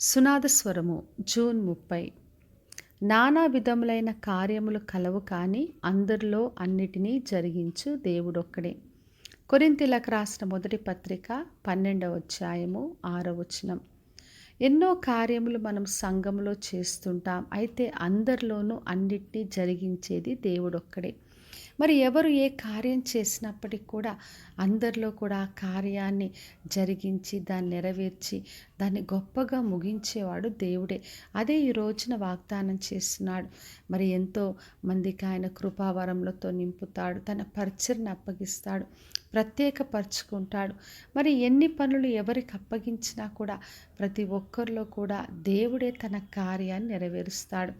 సునాదస్వరము June 30. నానా విధములైన కార్యములు కలవు కాని అందరిలో అన్నిటినీ జరిగించు దేవుడొక్కడే. కొరింథీలకు రాసిన మొదటి పత్రిక 12వ అధ్యాయము 6వ వచనం. ఎన్నో కార్యములు మనం సంఘములో చేస్తుంటాం. అయితే అందరిలోనూ అన్నిటినీ జరిగించేది దేవుడొక్కడే. మరి ఎవరు ఏ కార్యం చేసినప్పటికి కూడా అందరిలో కూడా ఆ కార్యాన్ని జరిగించి దాన్ని నెరవేర్చి దాన్ని గొప్పగా ముగించేవాడు దేవుడే. అదే ఈ రోజున వాగ్దానం చేస్తున్నాడు. మరి ఎంతో మందికి ఆయన కృపావరములతో నింపుతాడు, తన పరిచర్ని అప్పగిస్తాడు, ప్రత్యేకపరుచుకుంటాడు. మరి ఎన్ని పనులు ఎవరికి అప్పగించినా కూడా ప్రతి ఒక్కరిలో కూడా దేవుడే తన కార్యాన్ని నెరవేరుస్తాడు.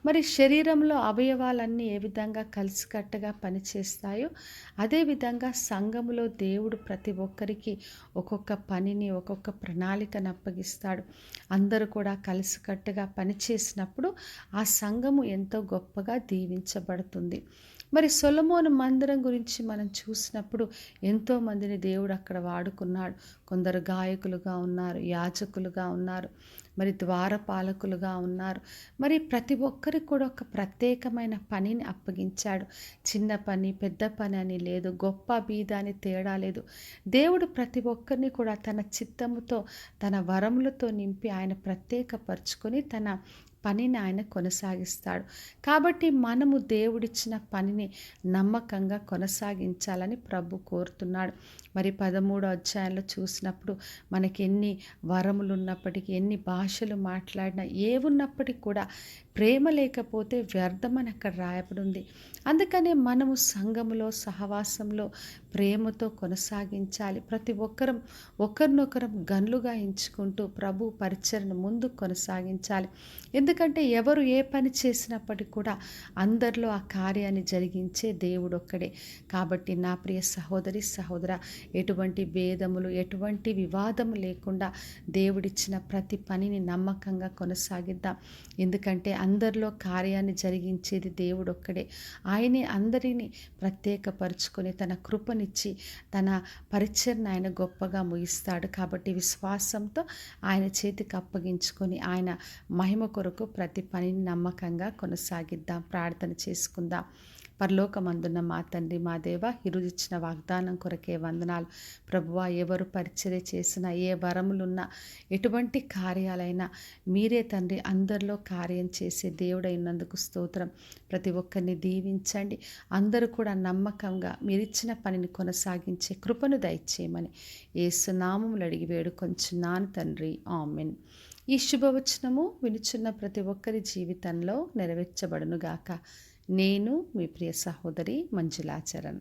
మరి శరీరంలో అవయవాలన్నీ ఏ విధంగా కలిసికట్టుగా పనిచేస్తాయో అదేవిధంగా సంఘములో దేవుడు ప్రతి ఒక్కరికి ఒక్కొక్క పనిని, ఒక్కొక్క ప్రణాళికను అప్పగిస్తాడు. అందరూ కూడా కలిసికట్టుగా పనిచేసినప్పుడు ఆ సంఘము ఎంతో గొప్పగా దీవించబడుతుంది. మరి సొలొమోను మందిరం గురించి మనం చూసినప్పుడు ఎంతోమందిని దేవుడు అక్కడ వాడుకున్నాడు. కొందరు గాయకులుగా ఉన్నారు, యాజకులుగా ఉన్నారు, మరి ద్వారపాలకులుగా ఉన్నారు. మరి ప్రతి ఒక్కరికి కూడా ఒక ప్రత్యేకమైన పనిని అప్పగించాడు. చిన్న పని, పెద్ద పని అని లేదు, గొప్ప బీద అని తేడా లేదు. దేవుడు ప్రతి ఒక్కరిని కూడా తన చిత్తముతో, తన వరములతో నింపి ఆయన ప్రత్యేకపరుచుకొని తన పనిని ఆయన కొనసాగిస్తాడు. కాబట్టి మనము దేవుడిచ్చిన పనిని నమ్మకంగా కొనసాగించాలని ప్రభు కోరుతున్నాడు. మరి 13వ అధ్యాయంలో చూసినప్పుడు మనకి ఎన్ని వరములు ఉన్నప్పటికీ, ఎన్ని భాషలు మాట్లాడినా, ఏవున్నప్పటికీ కూడా ప్రేమ లేకపోతే వ్యర్థమని అక్కడ రాయబడి ఉంది. అందుకనే మనము సంఘములో, సహవాసంలో ప్రేమతో కొనసాగించాలి. ప్రతి ఒక్కరం ఒకరినొకరం గన్లుగా ఎంచుకుంటూ ప్రభు పరిచరణ ముందు కొనసాగించాలి. ఎందుకంటే ఎవరు ఏ పని చేసినప్పటికీ కూడా అందరిలో ఆ కార్యాన్ని జరిగించే దేవుడు ఒక్కడే. కాబట్టి నా ప్రియ సహోదరి, సహోదర, ఎటువంటి భేదములు, ఎటువంటి వివాదము లేకుండా దేవుడిచ్చిన ప్రతి పనిని నమ్మకంగా కొనసాగిద్దాం. ఎందుకంటే అందరిలో కార్యాన్ని జరిగించేది దేవుడు ఒక్కడే. ఆయనే అందరినీ ప్రత్యేకపరుచుకొని తన కృపనిచ్చి తన పరిచర్ని ఆయన గొప్పగా ముగిస్తాడు. కాబట్టి విశ్వాసంతో ఆయన చేతికి అప్పగించుకొని ఆయన మహిమ కొరకు ప్రతి పనిని నమ్మకంగా కొనసాగిద్దాం. ప్రార్థన చేసుకుందాం. పరలోకమందున్న మా తండ్రి, మా దేవ, ఈరోజు ఇచ్చిన వాగ్దానం కొరకే వందనాలు. ప్రభువా, ఎవరు పరిచర్య చేసినా, ఏ వరములున్నా, ఎటువంటి కార్యాలైనా మీరే తండ్రి అందరిలో కార్యం చేసే దేవుడైనందుకు స్తోత్రం. ప్రతి ఒక్కరిని దీవించండి. అందరూ కూడా నమ్మకంగా మీరిచ్చిన పనిని కొనసాగించే కృపను దయచేయమని యేసు నామములో అడిగి వేడుకొంచున్నాను తండ్రి, ఆమెన్. ఈ శుభవచనము వినుచున్న ప్రతి ఒక్కరి జీవితంలో నెరవేర్చబడునుగాక. నేను మీ ప్రియ సహోదరి మంజులాచరణ్.